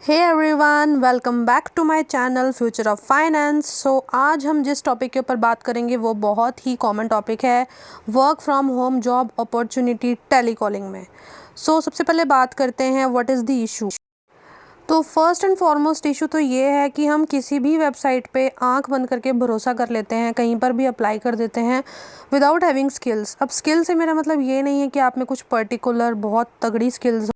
Hey everyone, welcome back to my channel future of finance. आज हम जिस topic के ऊपर बात करेंगे वो बहुत ही कॉमन टॉपिक है, work from home job opportunity telecalling में। सबसे पहले बात करते हैं व्हाट इज़ द इशू। तो फर्स्ट एंड फॉरमोस्ट इशू तो ये है कि हम किसी भी वेबसाइट पे आंख बंद करके भरोसा कर लेते हैं, कहीं पर भी अप्लाई कर देते हैं विदाउट हैविंग स्किल्स। अब स्किल से मेरा मतलब ये नहीं है कि आप में कुछ पर्टिकुलर बहुत तगड़ी स्किल्स,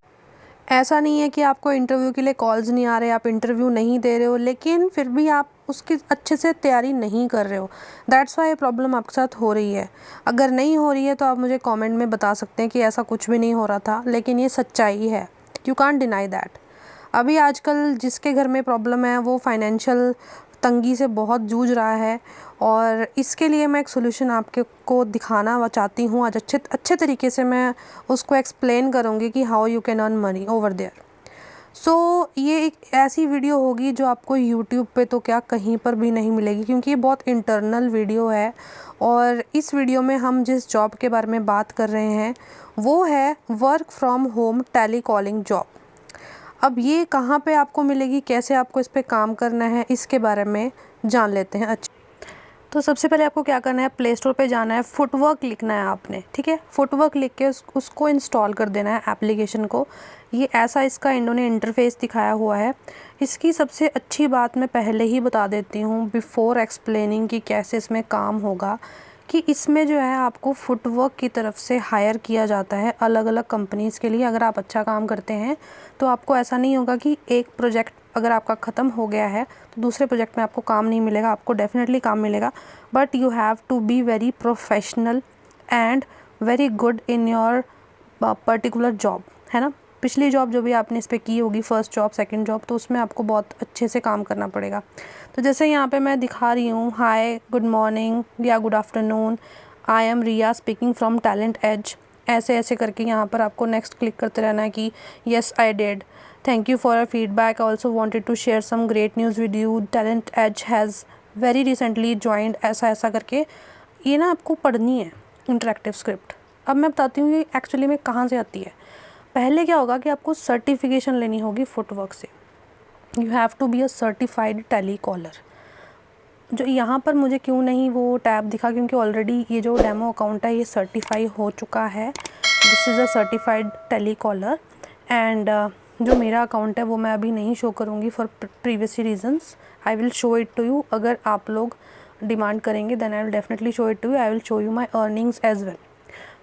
ऐसा नहीं है कि आपको इंटरव्यू के लिए कॉल्स नहीं आ रहे, आप इंटरव्यू नहीं दे रहे हो, लेकिन फिर भी आप उसकी अच्छे से तैयारी नहीं कर रहे हो। दैट्स वाई प्रॉब्लम आपके साथ हो रही है। अगर नहीं हो रही है तो आप मुझे कमेंट में बता सकते हैं कि ऐसा कुछ भी नहीं हो रहा था, लेकिन ये सच्चाई है। You can't deny that. अभी आजकल जिसके घर में प्रॉब्लम है वो फाइनेंशियल तंगी से बहुत जूझ रहा है, और इसके लिए मैं एक सोल्यूशन आपके को दिखाना चाहती हूँ। आज अच्छे तरीके से मैं उसको एक्सप्लेन करूँगी कि how you can earn money over there. ये एक ऐसी वीडियो होगी जो आपको यूट्यूब पे तो क्या कहीं पर भी नहीं मिलेगी, क्योंकि ये बहुत इंटरनल वीडियो है। और इस वीडियो में हम जिस जॉब के बारे में बात कर रहे हैं वो है work from home tele calling job. अब ये कहाँ पे आपको मिलेगी, कैसे आपको इस पे काम करना है, इसके बारे में जान लेते हैं। अच्छा, तो सबसे पहले आपको क्या करना है, प्ले स्टोर पे जाना है, फुटवर्क लिखना है आपने, ठीक है। फुटवर्क लिख के उसको इंस्टॉल कर देना है एप्लीकेशन को। ये ऐसा इसका इन्होंने इंटरफेस दिखाया हुआ है। इसकी सबसे अच्छी बात मैं पहले ही बता देती हूँ बिफ़ोर एक्सप्लेनिंग कि कैसे इसमें काम होगा, कि इसमें जो है आपको फुटवर्क की तरफ से हायर किया जाता है अलग अलग कंपनीज़ के लिए। अगर आप अच्छा काम करते हैं तो आपको ऐसा नहीं होगा कि एक प्रोजेक्ट अगर आपका ख़त्म हो गया है तो दूसरे प्रोजेक्ट में आपको काम नहीं मिलेगा। आपको डेफिनेटली काम मिलेगा, but you have to be very professional and very good in your particular job, है ना। पिछली जॉब जो भी आपने इस पर की होगी, फर्स्ट जॉब सेकंड जॉब, तो उसमें आपको बहुत अच्छे से काम करना पड़ेगा। तो जैसे यहाँ पे मैं दिखा रही हूँ, हाय, गुड मॉर्निंग या good afternoon, I am Riya speaking from Talent Edge, ऐसे ऐसे करके यहाँ पर आपको नेक्स्ट क्लिक करते रहना है कि yes I did, thank you for a feedback, I also wanted to share some great news with you, Talent Edge has very recently joined, ऐसा ऐसा करके ये ना आपको पढ़नी है इंटरेक्टिव स्क्रिप्ट। अब मैं बताती हूँ ये एक्चुअली में कहाँ से आती है। पहले क्या होगा कि आपको सर्टिफिकेशन लेनी होगी फुटवर्क से। You have to be a certified tele caller. जो यहाँ पर मुझे क्यों नहीं वो टैब दिखा, क्योंकि ऑलरेडी ये जो डेमो अकाउंट है ये सर्टिफाई हो चुका है। This is a certified tele caller, and जो मेरा अकाउंट है वो मैं अभी नहीं शो करूँगी for previously reasons. I will show it to you. अगर आप लोग डिमांड करेंगे then I will definitely show it to you. I will show you my earnings as well.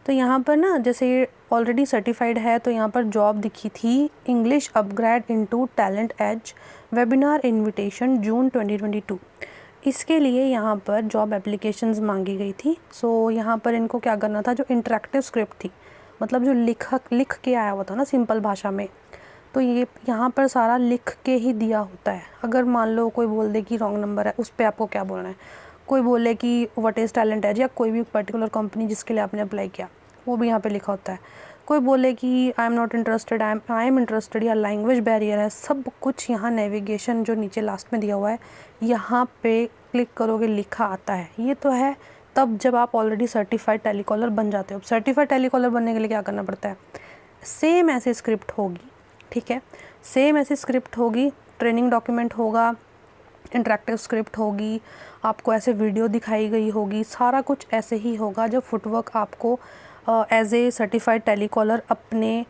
तो यहाँ पर ना जैसे ये ऑलरेडी सर्टिफाइड है, तो यहाँ पर जॉब दिखी थी, English upgrade into talent edge, webinar invitation June 2022। इसके लिए यहाँ पर जॉब एप्लीकेशंस मांगी गई थी। यहाँ पर इनको क्या करना था, जो इंटरेक्टिव स्क्रिप्ट थी, मतलब जो लिख के आया हुआ था ना सिंपल भाषा में, तो ये यहाँ पर सारा लिख के ही दिया होता है। अगर मान लो कोई बोल दे कि रॉन्ग नंबर है, उस पर आपको क्या बोलना है। कोई बोले कि व्हाट इज़ टैलेंट एज, या कोई भी पर्टिकुलर कंपनी जिसके लिए आपने अप्लाई किया वो भी यहाँ पे लिखा होता है। कोई बोले कि आई am not interested, I am interested, या लैंग्वेज बैरियर है, सब कुछ यहाँ नेविगेशन जो नीचे लास्ट में दिया हुआ है यहाँ पे क्लिक करोगे लिखा आता है। ये तो है तब जब आप ऑलरेडी सर्टिफाइड टेलीकॉलर बन जाते हो। सर्टिफाइड टेलीकॉलर बनने के लिए क्या करना पड़ता है, सेम ऐसी स्क्रिप्ट होगी, ठीक है, सेम ऐसी स्क्रिप्ट होगी, ट्रेनिंग डॉक्यूमेंट होगा, इंटरेक्टिव स्क्रिप्ट होगी, आपको ऐसे वीडियो दिखाई गई होगी, सारा कुछ ऐसे ही होगा। जब फुटवर्क आपको एज ए सर्टिफाइड टेलीकॉलर अपने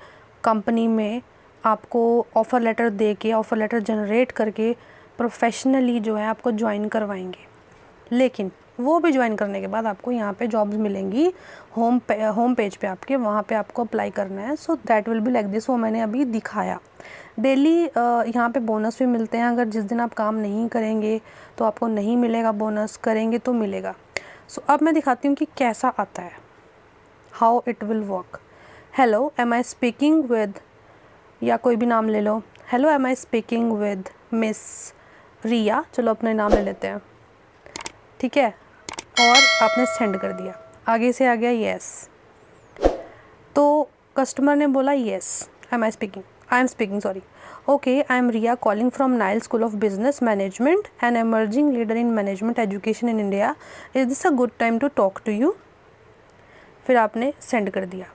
कंपनी में आपको ऑफ़र लेटर दे के, ऑफ़र लेटर जनरेट करके प्रोफेशनली जो है आपको ज्वाइन करवाएंगे। लेकिन वो भी ज्वाइन करने के बाद आपको यहाँ पे जॉब्स मिलेंगी होम पेज पे आपके, वहाँ पे आपको अप्लाई करना है। So that will be like this. वो मैंने अभी दिखाया। डेली यहाँ पे बोनस भी मिलते हैं। अगर जिस दिन आप काम नहीं करेंगे तो आपको नहीं मिलेगा बोनस, करेंगे तो मिलेगा। अब मैं दिखाती हूँ कि कैसा आता है, how it will work. Hello, am I speaking with, या कोई भी नाम ले लो। Hello, am I speaking with miss Riya, चलो अपने नाम ले लेते हैं, ठीक है। और आपने सेंड कर दिया, आगे से आ गया येस। तो कस्टमर ने बोला yes, I am speaking sorry, okay, I am Riya calling from Nile School of Business Management and emerging leader in management education in India, is this a good time to talk to you. फिर आपने send कर दिया,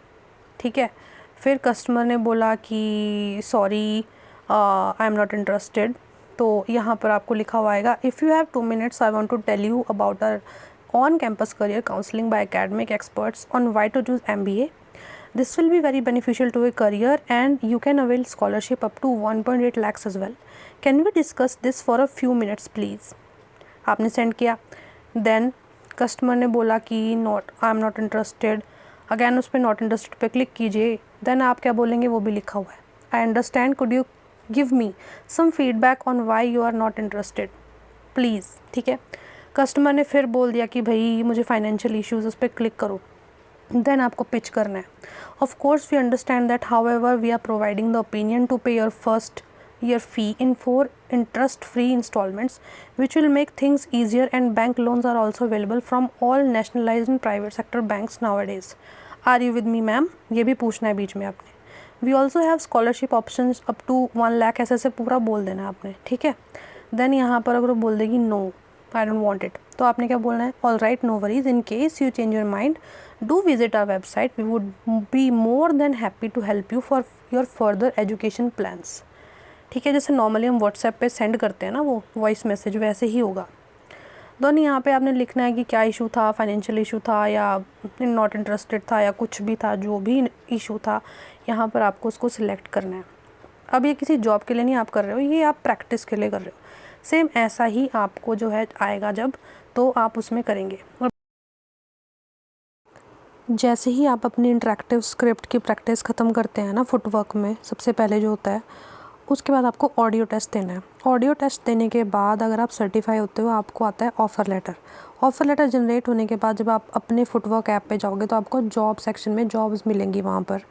ठीक है। फिर customer ने बोला कि sorry, I am not interested, तो यहाँ पर आपको लिखा हुआ आएगा if you have 2 minutes I want to tell you about our on campus career counselling by academic experts on why to choose MBA. This will be very beneficial to your career and you can avail scholarship up to 1.8 lakhs as well. Can we discuss this for a few minutes please? आपने send किया, then customer ने बोला कि not, I am not interested, again उस पर not interested पे click कीजिए, then आप क्या बोलेंगे वो भी लिखा हुआ है, I understand, could you give me some feedback on why you are not interested please. ठीक है, कस्टमर ने फिर बोल दिया कि भाई मुझे फाइनेंशियल इश्यूज़, उस पर क्लिक करो, देन आपको पिच करना है. Of course we understand that however we are providing the opinion to pay your first year fee in 4 interest free installments which will make things easier, and bank loans are also available from all nationalized and private sector banks nowadays. Are you with me ma'am? ये भी पूछना है बीच में आपने. We also have scholarship options up to 1 lakh, ऐसे ऐसे पूरा बोल देना है आपने. ठीक है, देन यहाँ पर अगर वो बोल देगी no I don't want it, तो आपने क्या बोलना है, all right no worries, in case you change your mind do visit our website, we would be more than happy to help you for your further education plans. ठीक है, जैसे normally हम WhatsApp पे सेंड करते हैं ना वो voice message, वैसे ही होगा. दोनों यहाँ पे आपने लिखना है कि क्या इशू था, फाइनेंशियल इशू था या नॉट इंटरेस्टेड था या कुछ भी था, जो भी इशू था यहाँ पर आपको उसको सिलेक्ट करना है. अब ये किसी जॉब के लिए नहीं आप कर रहे हो, ये आप प्रैक्टिस के लिए कर रहे हो. सेम ऐसा ही आपको जो है आएगा जब, तो आप उसमें करेंगे. और जैसे ही आप अपनी इंटरेक्टिव स्क्रिप्ट की प्रैक्टिस ख़त्म करते हैं ना फुटवर्क में, सबसे पहले जो होता है, उसके बाद आपको ऑडियो टेस्ट देना है. ऑडियो टेस्ट देने के बाद अगर आप सर्टिफाई होते हो, आपको आता है offer letter. Offer letter generate होने के बाद जब आप अपने फुटवर्क ऐप पे जाओगे तो आपको जॉब सेक्शन में जॉब्स मिलेंगी वहाँ पर.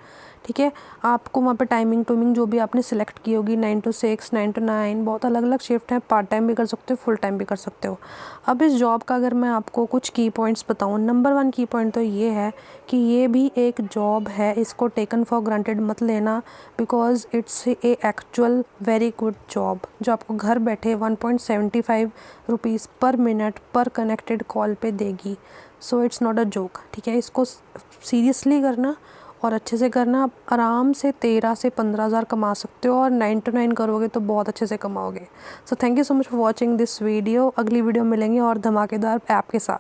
ठीक है, आपको वहाँ पे टाइमिंग टूमिंग जो भी आपने सिलेक्ट की होगी, 9 to 6, 9 to 9, बहुत अलग अलग शिफ्ट हैं, पार्ट टाइम भी कर सकते हो, फुल टाइम भी कर सकते हो. अब इस जॉब का अगर मैं आपको कुछ की पॉइंट्स बताऊँ, नंबर 1 की पॉइंट तो ये है कि ये भी एक जॉब है, इसको टेकन फॉर ग्रांटेड मत लेना, because it's a actual very good job जो आपको घर बैठे 1.75 रुपीज़ पर मिनट पर कनेक्टेड कॉल पे देगी. So it's not a joke. ठीक है, इसको सीरियसली करना और अच्छे से करना. आप आराम से 13 से 15 हज़ार कमा सकते हो, और 9 to 9 करोगे तो बहुत अच्छे से कमाओगे. So thank you so much for watching this video. अगली वीडियो मिलेंगे और धमाकेदार ऐप के साथ.